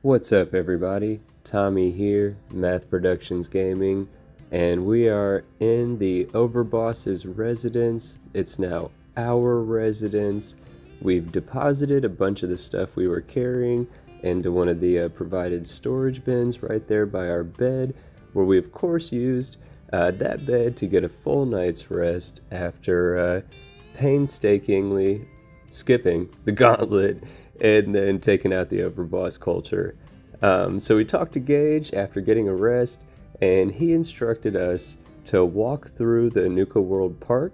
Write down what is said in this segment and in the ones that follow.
What's up, everybody? Tommy here, Math Productions Gaming, and we are in the Overboss's residence. It's now our residence. We've deposited a bunch of the stuff we were carrying into one of the provided storage bins right there by our bed, where we of course used that bed to get a full night's rest after painstakingly skipping the gauntlet and then taking out the Overboss culture. So we talked to Gage after getting a rest, and he instructed us to walk through the Nuka World Park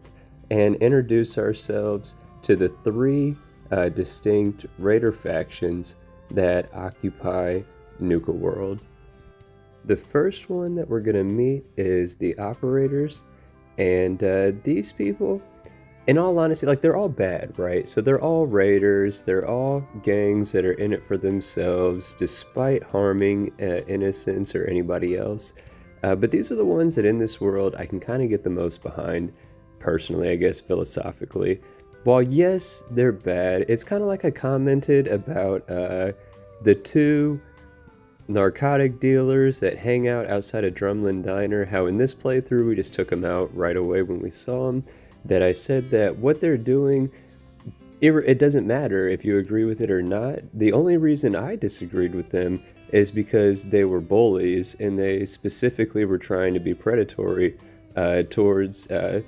and introduce ourselves to the three distinct raider factions that occupy Nuka World. The first one that we're going to meet is the operators, and these people, in all honesty, like, they're all bad, right? So they're all raiders, they're all gangs that are in it for themselves, despite harming innocents or anybody else. But these are the ones that in this world I can kind of get the most behind, personally, I guess, philosophically. While yes, they're bad, it's kind of like I commented about the two narcotic dealers that hang out outside of Drumlin Diner, how in this playthrough we just took them out right away when we saw them. That I said that what they're doing, it doesn't matter if you agree with it or not. The only reason I disagreed with them is because they were bullies, and they specifically were trying to be predatory towards the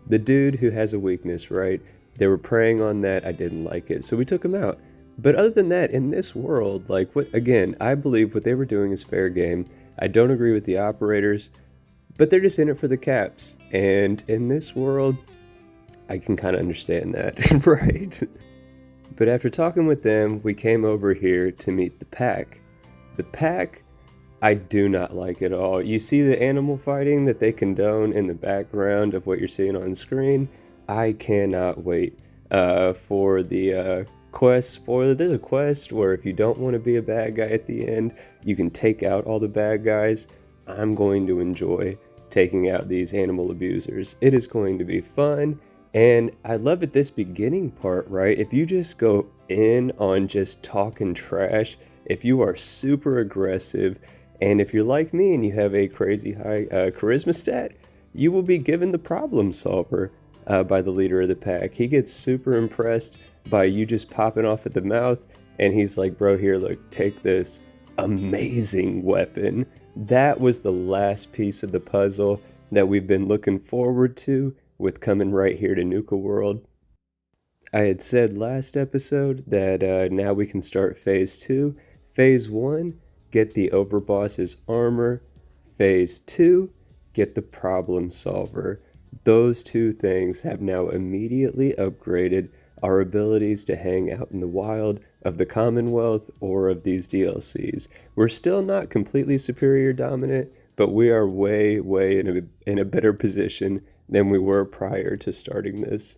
dude who has a weakness, right? They were preying on that. I didn't like it, so we took them out. But other than that, in this world, like, what, again, I believe what they were doing is fair game. I don't agree with the operators, but they're just in it for the caps. And in this world, I can kind of understand that, right? But after talking with them, we came over here to meet the pack. The pack, I do not like at all. You see the animal fighting that they condone in the background of what you're seeing on screen? I cannot wait for the quest spoiler. There's a quest where if you don't want to be a bad guy at the end, you can take out all the bad guys. I'm going to enjoy taking out these animal abusers. It is going to be fun. And I love at this beginning part, right? If you just go in on just talking trash, if you are super aggressive, and if you're like me and you have a crazy high charisma stat, you will be given the problem solver by the leader of the pack. He gets super impressed by you just popping off at the mouth, and he's like, bro, here, look, take this amazing weapon. That was the last piece of the puzzle that we've been looking forward to with coming right here to Nuka World. I had said last episode that now we can start Phase 2. Phase 1, get the Overboss's armor. Phase 2, get the problem solver. Those two things have now immediately upgraded our abilities to hang out in the wild of the Commonwealth or of these DLCs. We're still not completely superior dominant, but we are way in a better position than we were prior to starting this.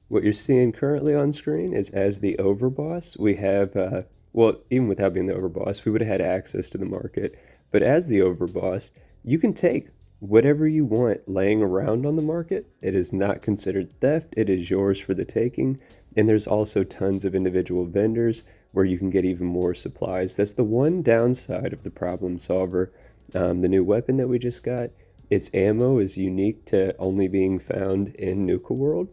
What you're seeing currently on screen is as the Overboss, we have, well, even without being the Overboss, we would have had access to the market. But as the Overboss, you can take whatever you want laying around on the market. It is not considered theft. It is yours for the taking. And there's also tons of individual vendors where you can get even more supplies. That's the one downside of the problem solver. The new weapon that we just got, its ammo is unique to only being found in Nuka World.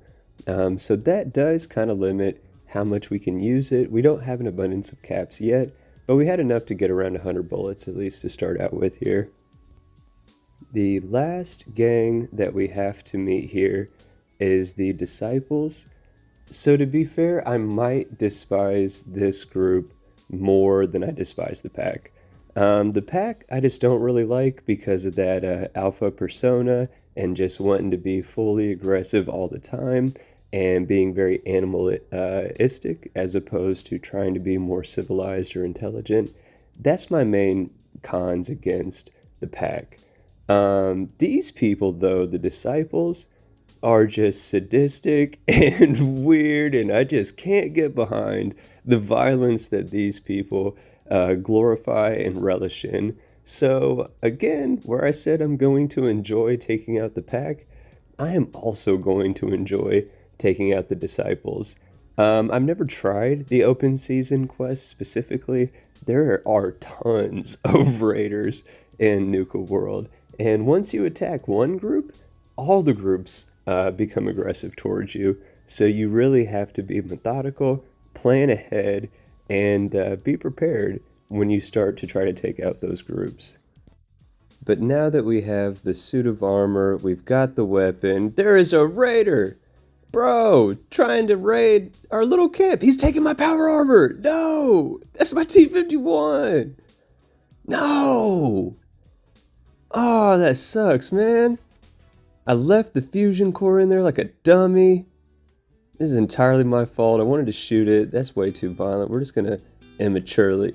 So that does kind of limit how much we can use it. We don't have an abundance of caps yet, but we had enough to get around 100 bullets at least to start out with here. The last gang that we have to meet here is the Disciples. So to be fair, I might despise this group more than I despise the pack. The pack I just don't really like because of that alpha persona and just wanting to be fully aggressive all the time and being very animalistic as opposed to trying to be more civilized or intelligent. That's my main cons against the pack. These people, though, the Disciples, are just sadistic and weird, and I just can't get behind the violence that these people glorify and relish in. So again, where I said I'm going to enjoy taking out the pack, I am also going to enjoy taking out the Disciples. I've never tried the open season quest specifically. there are tons of raiders in Nuka World. And once you attack one group, all the groups become aggressive towards you. So you really have to be methodical, plan ahead, and be prepared when you start to try to take out those groups. But now that we have the suit of armor, we've got the weapon, there is a raider! Bro, trying to raid our little camp. He's taking my power armor! No! That's my T-51! No! Oh, that sucks, man. I left the fusion core in there like a dummy. This is entirely my fault. I wanted to shoot it. That's way too violent. We're just gonna immaturely...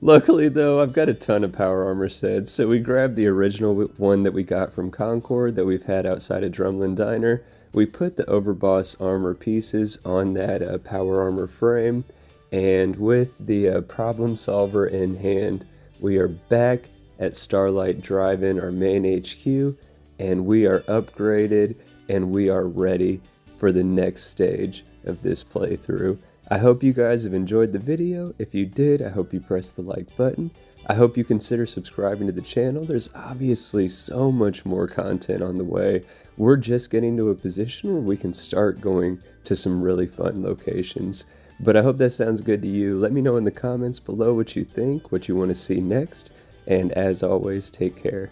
Luckily though, I've got a ton of power armor sets, so we grabbed the original one that we got from Concord that we've had outside of Drumlin Diner. We put the Overboss armor pieces on that power armor frame, and with the problem solver in hand, we are back at Starlight Drive-In, our main HQ, and we are upgraded and we are ready for the next stage of this playthrough. I hope you guys have enjoyed the video. If you did, I hope you press the like button. I hope you consider subscribing to the channel. There's obviously so much more content on the way. We're just getting to a position where we can start going to some really fun locations. But I hope that sounds good to you. Let me know in the comments below what you think, what you want to see next, and as always, take care.